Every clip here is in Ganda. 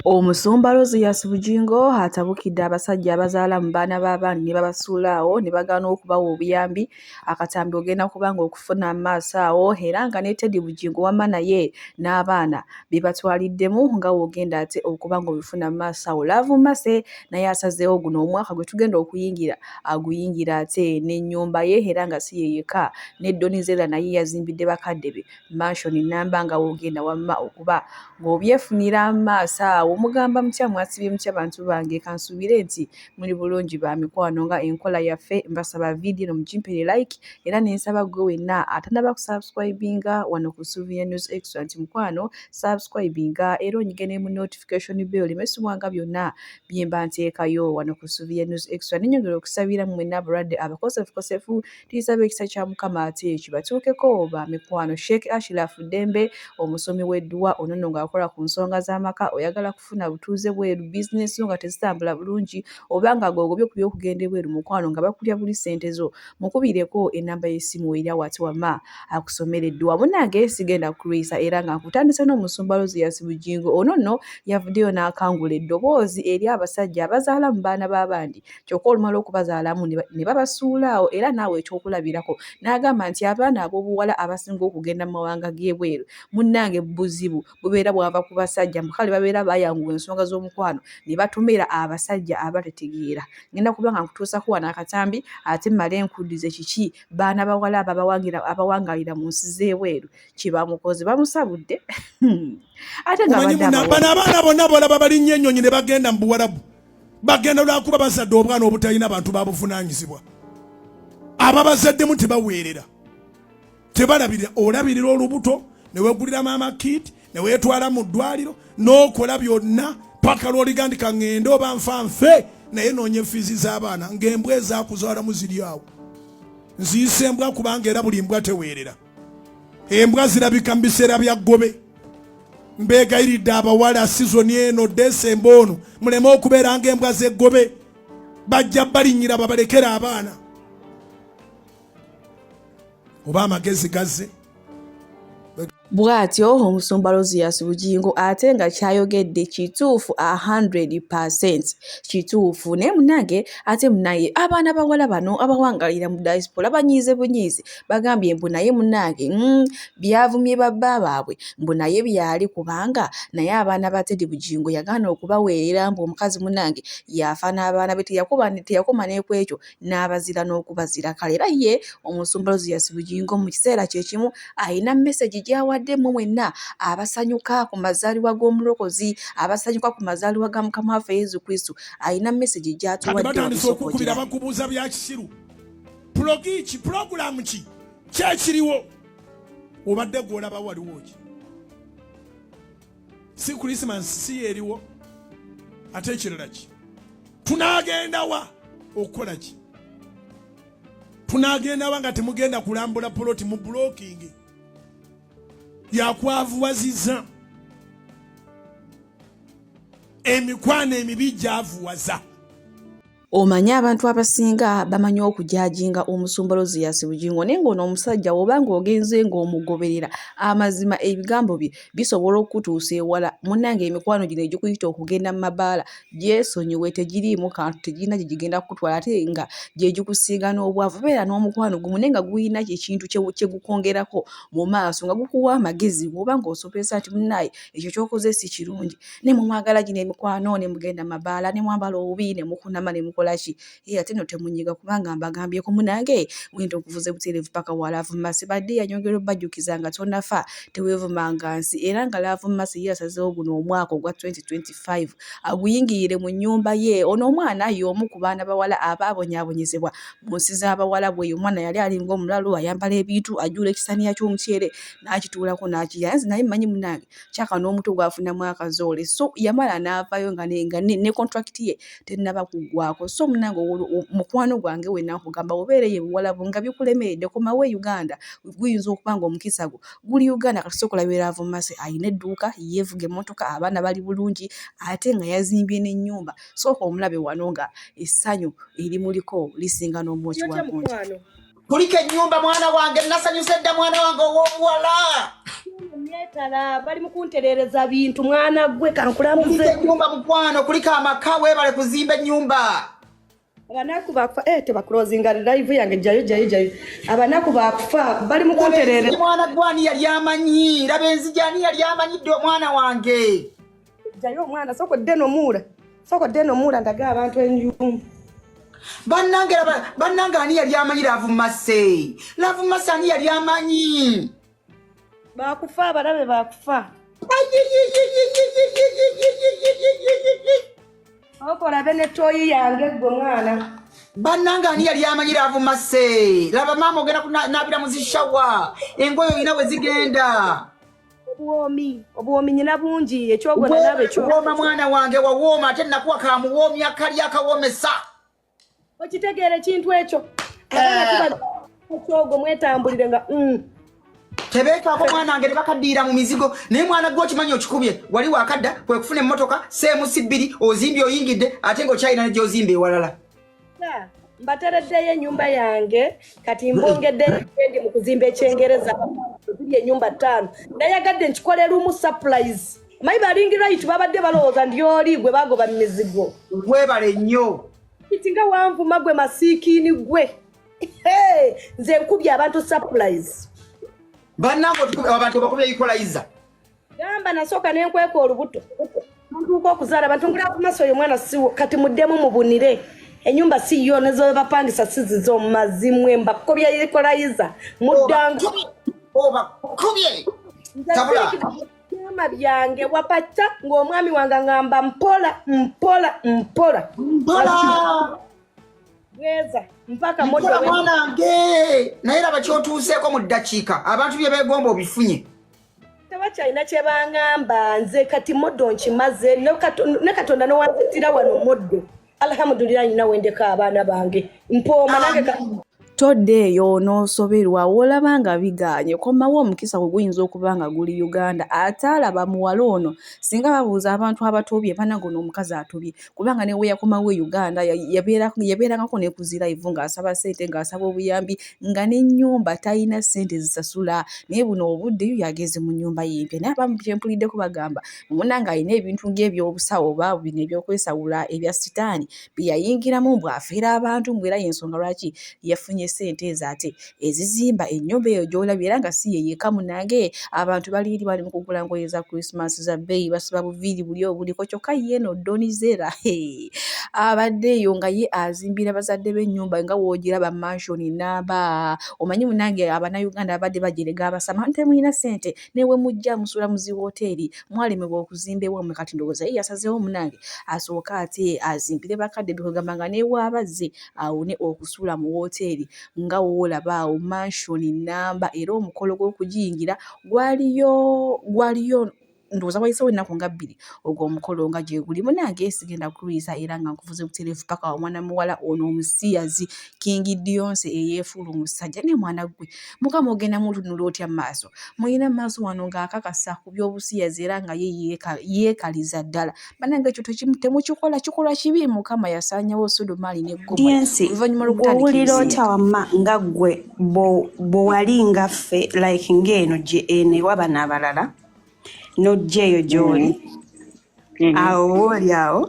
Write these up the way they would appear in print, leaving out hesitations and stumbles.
Omusumba Rosias Bugingo atabukidde abasajja abazaala mu baana b'abaana ne babasuula awo ne bagaana okubawa obuyambi akatambi ogenda kubanga okufuna maaso awo era nga ne Teddy Bugingo wamma naye n'abaana bibatwaliddemu nga wogenda ate okuba nga obifuna maaso awo. Love Massey naye asazeewo guno omwaka gwe tugenda okuyingira aguyingira ate n'ennyumba ye era nga si ye yekka ne Donizella naye yazimbidde bakadde be mansion nnamba nga wogenda wamma okuba ng'obyefunira maaso awo. Mugamba mutya mwasibye mutya bantu bange kansuubire nti muli bulungi ba mikwano nga enkola yaffe mbasaba video mugimpere like era nensaba gwe wenna atanaba kusubscribinga wano ku Sylvia News Extra nti mukwano subscribinga era onyige mu notification bell mesubwanga byonna byemba nteekayo wano ku Sylvia News Extra. Ninyongera okusabira mwenna bulwadde abakosefu tuyisaba ekisa kya Mukama ate kibatuukeko ba mikwano. Sheikh Ashraf Dembe omusomi w'edduwa onono ng'akola ku nsonga z'amaka oyagala kufuna butuuze bweru bizinesi nga tezitambula bulungi obanga gwogobye ku by'okugenda ebweru mukwano nga bakulya buli ssente zo mukubireko ennamba y'essimu era wati wamma akusomereddwa. Munnange sigenda kulwisa era nga nkutandise n'omusumba Rosias Bugingo onono yavuddeyo n'akangula eddoboozi eri abasajja abazaala mu baana b'abandi kyokka olumala okubazaalamu ne babasuula awo era naawe ekyokulabirako n'agamba nti abaana ab'obuwala abasinga okugenda mu mawanga g'ebweru munnange buzibu bubeera bwava ku basajja mukale babeera bayanguwa ensonga z'omukwano ne batumira abasajja abatetegeera. Ngenda kuba nga nkutuusako wano akatambi ate mmale nkuddize kiki baana bawala abawangalira mu nsi z'ebweru kye bamukoze bamusabudde ate nga bano abaana bonna bolaba balinnya ennyonyi ne bagenda mu Buwarabu bagenda lwakuba bazadde obwana obutalina bantu babuvunaanyizibwa ababazaddemu tebaweerera tebalabirira olabirira olubuto ne weegulira maama kit ne weetwala mu ddwaliro n'okola byonna paka lw'oligandika ngende oba nfanfe naye noonya effiizi z'abaana ng'embwa ezaakuzaalamu ziri awo nziyisa embwa kubanga era buli mbwa teweerera embwa zirabika mu biseera bya ggobe. Mbeegayiridde abawala sizoni eno Desemba ono muleme okubeera ng'embwa z'eggobe bajja balinnyira babalekera abaana oba amagezi gazze. Bw'atyo omusumba Rosias Bugingo ate nga kyayogedde kituufu 100% kituufu naye munnange ate munaye abaana bawala bano abawangalira mu diaspora banyiize bunyiize bagambye mbu naye munnange byavumye babba baabwe mbu naye byali kubanga naye abaana ba Teddy Bugingo yagaana okubaweerera mbu omukazi munnange yafa n'abaana be teyakoma n'ekwekyo n'abazira n'okubazira kale era ye omusumba Rosias Bugingo mu kiseera kye kimu ayina message gy'awadde mu mwenna abasanyuka ku mazaalibwa g'omulokozi abasanyuka ku mazaalibwa ga Mukama waffe Yesu Kristo ayina message gy'atuwadde batandise okukubira bakubuuza bya kisiru pulogulamu ki kyekiriwo obadde gw'olaba waliwo ki si Christmas si eriwo ate ekirala ki tunaagenda wa okukola ki tunaagenda wa nga temugenda kulambula poloti mu blocking yakwavuwaziza emikwano emibi gyavuwaza. Omanyi abantu abasinga bamanyi okujajinga omusumba Rosias Bugingo naye ng'ono omusajja obanga ogenze ng'omugoberera amazima ebigambo bye bisobola okutuusa ewala munnange emikwano gino egikuyita okugenda mu mabaala gyesonyiwe tegiriimu kantu tegirina gye gigenda kukutwala ate nga gye gikusiiga n'obwavu beera n'omukwano gumu naye nga guyina ekintu kye gukongerako mu maaso nga gukuwa amagezi bw'oba ng'osobeza nti munnaye ekyo ky'okoze si kirungi ne mumwagala gino emikwano ne mugenda mu mabaala ne mwambala obubi ne mukunama ne mukolaki ate no temunyiga kubanga mbagambyeko munange wenda okuvuza butereevu paka wa Love Massey badde yanyongera obajjukiza nga tonafa teweevumanga nsi era nga Love Massey yasazeewo guno omwaka ogwa 2025 aguyingirire mu nnyumba ye. Ono omwana y'omu ku baana bawala abaabonyaabonyezebwa mu nsi z'abawala bwe omwana yali alinga omulalu ayambala ebintu ajula ekisaniya ky'omutyere n'akituulako n'akiyanzi naye mmanyi munange kyaka n'omuto gwafunamu akazoole so yamala n'avaayo nga ne contract ye tennaba kuggwako so munange mukwano gwange wenna nkugamba obeereye buwalabu nga bikulemeredde komawo e Uganda guyinza okuba nga omukisa gwo guli Uganda kati sokulabira Love Massey ayina edduuka yeevuga emmotoka abaana bali bulungi ate nga yazimbye n'ennyumba sooka omulabe wano nga essanyu erimuliko lisinga n'omwoki wa gonja. Kulika ennyumba mwana wange nasanyusa edda mwana wange ow'obuwala. Nyetala bali mukunterereza bintu mwana gwe kankulambuze. Kulika ennyumba mukwano kulika amaka weebale kuzimba ennyumba. Abanaku bakufa tebakulozinga live yange jayo. Abanaku bakufa bali mukunterereza. Mwana gwani yali amanyi laba enzijani yali amanyidde omwana wange. Jayo omwana soko deno mula ndaga abantu ennyumba. Bannange ani yali amanyi Laavu Mase ani yali amanyi. Bakufa abalabe bakufa. Okola bene toyi yange gwe mwana. Bannange ani yali amanyi Laavu Mase. Laba maama ogenda nabira mu zishawa. Engoyo olina bwe zigenda. Obuwomi nyina bungi ekyogona nabe kyo. Wooma mwana wange wawooma ate nakuwa kamuwoomi akali akawoomesa. Okitegeera ekintu ekyo. Ekyogo mwetambulire nga Tebeekaako mwana wange tebakaddiira mu mizigo naye mwana gwe okimanyi okikubye wali wakadda kwe kufuna emmotoka seemusi 2 ozimbye oyingidde ate ng'okyalina ne gy'ozimba ewalala. Mbatereddeyo ennyumba yange kati mbongeddeyo endi mu kuzimba ekyengereza ziri ennyumba 5 nayagadde nkikole lumu surprise. Mayi balingi right babadde balowooza ndi oli gwe bagoba mu mizigo. Weebale nnyo. Kiti nga wanvuma gwe masiikiini gwe. Nze nkubye abantu surprise. Bannange abantu bakubye equalizer. Gamba nasooka ne nkweka olubuto. Ntuuka okuzaala bantungula ku maaso oyo mwana siwo kati muddemu mubunire. Enyumba si yo nezo bapangisa sizizo mazimwe mbakobya equalizer. Muddanga. Oba kubye. Tabula. Nyama byange wapata ng'omwami wange ngamba mpola. Gweza mpaka moto we. Mwanange naye laba kyotuuseeko mu ddakiika abantu bye beegomba obifunye. Tebakyalina kye bangamba nze kati moddo nkimaze ne Katonda n'owanzitira wano moddo. Alhamdulillah nyina wendeka abaana bange mpooma nange toddeeyo n'osoberwa olaba nga biganye komawo omukisa guyinza okuba nga guli Uganda ate alaba muwala ono singa babuuza abantu abatobye banango n'omukazi atobye kubanga ne we yakomawo Uganda yabeerangako ne kuzira ivu ng'asaba ssente ng'asaba obuyambi nga n'ennyumba talina ssente zisasula naye buno obuddeyo yageze mu nnyumba y'empya naye abamu kyempuliddeko bagamba munanga alina ebintu ng'ebyobusawo oba bino ebyokwesawula ebya sitaani bye yayingiramu bw'afiira abantu mbwera y'ensonga lwaki yafunye sente ate ezizimba ennyumba eyo gy'olabye era nga si ye yekka munange abantu bali mu kugula ngoye za Christmas za bbeeyi basiba buviiri buli obuliko kyokka ye no Donizera abaddeeyo nga ye azimbira bazadde b'ennyumba nga woogiraba mansion namba omanyi munange Abannayuganda abadde bajerega abasama temulina ssente newe mujja musula mu ziwoteeri mwalemebwa okuzimba ewammwe kati ndowooza ye yasazeewo munange asooka ate azimbire bakadde bikugamba nga newaabazze awone okusula mu woteeri nga woolaba awo mansion namba era omukolo gw'okugiyingira gwaliyo ndowooza wayisewo ennaku nga 2 ogwo omukolo nga gye guli munange sigenda kuyisa era nga nkuvuze butereevu paka wa mwana muwala ono omusiyazi King Dionce eyeefuula omusajja ne mwana gwe mukama ogenda mutunula otya maaso muyina maaso wano ng'akakasa ku by'obusiyazi era nga ye yeekaliza ddala banange ekyo temukikola kikolwa kibi mukama yasaanyawo Sodomali ne Gomora oluvannyuma lw'okutandika ota wamma nga ggwe bw'owali ngaffe like ng'eno gye ene waba n'abalala n'ojjeeyo gy'oli awo oli awo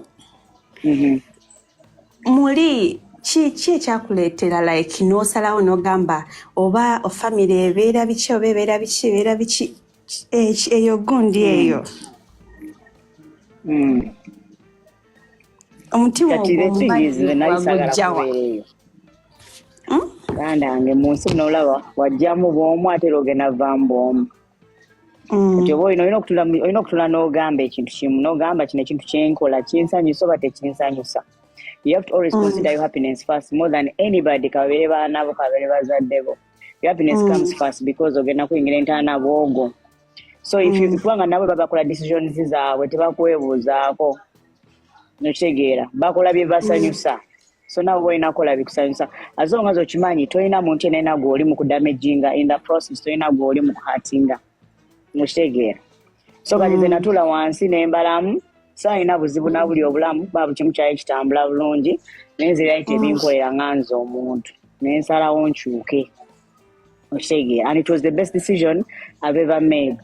muli ki ekyakuleetera like n'osalawo n'ogamba oba famire ebeera biki oba ebeera biki eyo gundi eyo omutima ogwagujjawa gandange mu nsi n'olaba wajjamu bw'omu ate ogenda vaamu bw'omu kati oba olina okutula n'ogamba ekintu kimu n'ogamba kino ekintu kyenkola kinsanyusa oba tekinsanyusa. You have to always consider your happiness first more than anybody kabeere baanabo kabeere bazaddebo. Your happiness comes first because ogenda kuyingira entaana bwogo. So if you kubanga nabo babakola decisions zaabwe tebakwebuuzaako nokitegeera bakola bye basanyusa so nabo olina kola bikusanyusa as long as okimanyi tolina muntu yenna gw'oli mu kudamaginga in the process tolina gw'oli mu kuhatinga nokitegeera so kati nze natula wansi nembalamu saalina buzibu na buli obulamu baba kimu kyali kitambula bulungi naye nze byali tebinkolera nganza omuntu nensalawo nkyuke okitegeera, and it was the best decision I've ever made.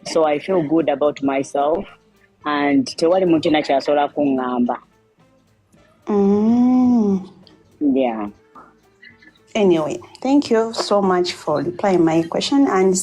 So I feel good about myself and tewali muntu nakyasobola kuŋŋamba. Yeah. Anyway, thank you so much for replying my question. And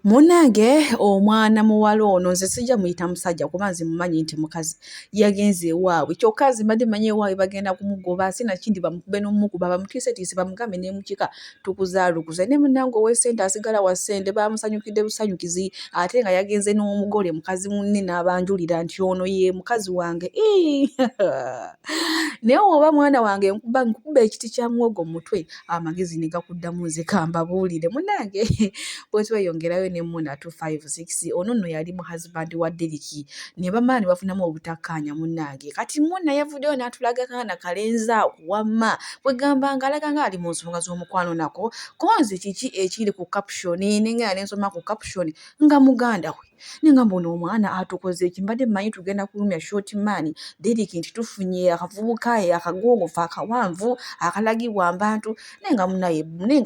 Munange omwana muwala ono nze sijja muyita musajja kuba nze mumanyi nti mukazi yagenze ewaabwe. Kyokkazi mbadde manyi ewaabwe bagenda kumugoba sinakindi bamukube n'omukuba bamutiisetiise bamugambe n'emukika tukuzaalukuze. Ne munnange ow'essente asigala wa ssente bamusanyukidde busanyukizi ate nga yagenze n'omugole mukazi munne n'abanjulira nti ono ye mukazi wange. Naye oba mwana wange nkuba ekiti kya muwogo mu mutwe amagezi ne gakuddamu nze kambabuulire. Munnange bwe tweyongerayo ne Muna 256 ono nno yali mu husband wa Deriki ne bamaani bafunamu obutakkaanya munnange. Kati Muna yavuddeyo n'atulaga kaana kalenza wamma bwe gamba ng'alaga ng'ali mu nsonga z'omukwano nako konzi kiki ekiri ku caption n'engenda n'ensoma ku caption nga muganda we nengamba ono omwana atukoze ekimbadde mmanyi tugenda kulumya short man Deriki nti tufunye akavubuka akagongofu akawanvu akalagibwa abantu nenga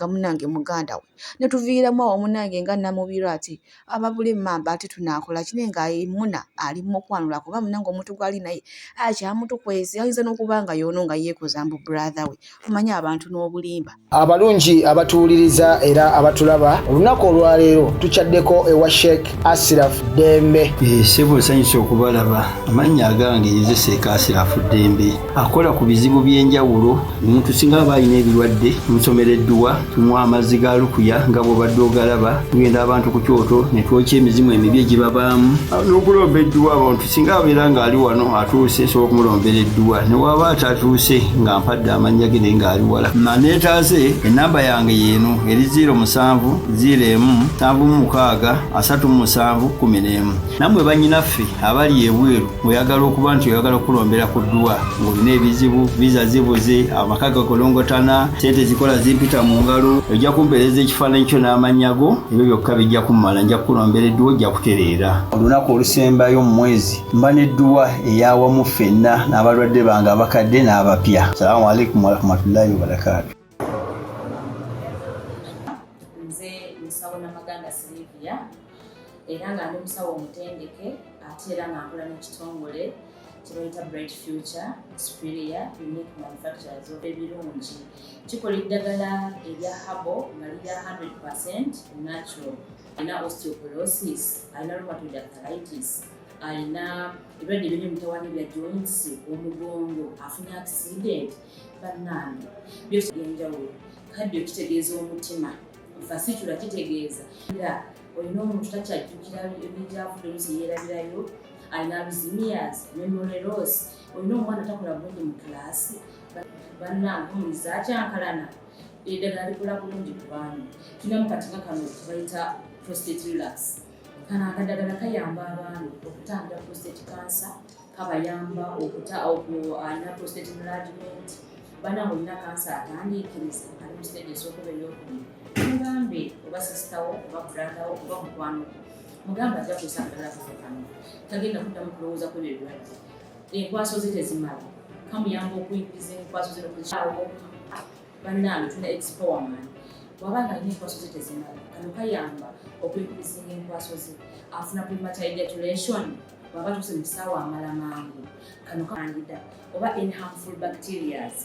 munnange muganda we ne tuviiramu awo munnange nga namubiro ati ababule mamba ate tunaakola kine nga Muna ali mu kwanula kuba munnange omuntu gwali naye akyamutukwezi ayinza n'okuba nga yono nga yeekoza mbu brother we omanyi abantu n'obulimba. Abalungi abatuwuliriza era abatulaba olunaku olwaleero tukyaddeko ewa Sheikh Ashraf Dembe. Sebo sanyusa okubalaba amannya agange Seeka Ashraf Dembe akola ku bizibu by'enjawulo. Omuntu singa aba alina ebirwadde musomereddwa tunywa amazzi ga lukuya nga bw'obadde ogalaba tugenda abantu ku kyoto ne twokya emizimu emibi egibabaamu n'okulomba edduwa. Abantu singa abeera ng'ali wano atuuse sobola okumulombera edduwa ne waba atatuuse nga mpadde amannya ge naye ng'ali wala. Neetaase ennamba yange yeeno eri 0707763711. Nammwe bannyinaffe abali ebweru oyagala okuba nti oyagala okulombera ku dduwa ng'olina ebizibu viza zibuze amaka gakolongotana sente zikola zimpita mu ngalo ojja kumpeereza ekifaananyi kyo n'amannya go ebyo byokka bijja kummala nja kukulombera edduwa ojja kutereera. Olunaku olusembayo mu mwezi mba n'edduwa ey'awamu ffenna n'abalwadde bange abakadde n'abapya. Salaamu alaikum warahmatullahi wabarakatuh. Nze musawo Namaganda Sylvia era nga ndi musawo omutendeke ate era nga nkola n'ekitongole kye bayita Bright Future Superior Unique Manufacturers ebirungi kikola eddagala erya habo nga lirya 100% natural. Alina osteoporosis, alina rheumatoid arthritis, alina ebirwadde by'omutawaana bya joints, omugongo, afunye accident bannange byose byenjawulo. Kaddio kitegeeza omutima fasitula kitegeeza era olina omuntu takyajjukira ebijjavudde oluusi yeerabirayo alina alzheimer's, memory loss, olina omwana takola bulungi mu kilaasi bannange omuliza akyankalana eddagala likola bulungi ku baana. Tulinamu kati nga kano bayita prostate relax. Kano akadagala kayamba abaana okutangira prostate cancer, kabayamba alina prostate enlargement. Bannange olina kansa atandiikiriza ali mu stage esookuba ey'okubiri mugambe oba sisitawo oba brother oba mukwano mugambe ajja kusangala kano tagenda kuddamu kulowooza ku ebyo ebirwadde. Enkwaso ze tezimala kamuyamba okuyingiza enkwaso ze nokuzikyawo bannange tulina expowerman bw'aba nga alina enkwaso ze tezimala kano kayamba okuyingiza enkwaso ze afuna premature ejaculation bw'aba tuuse mu kisaawa amala mangu kano kandida oba any harmful bacterias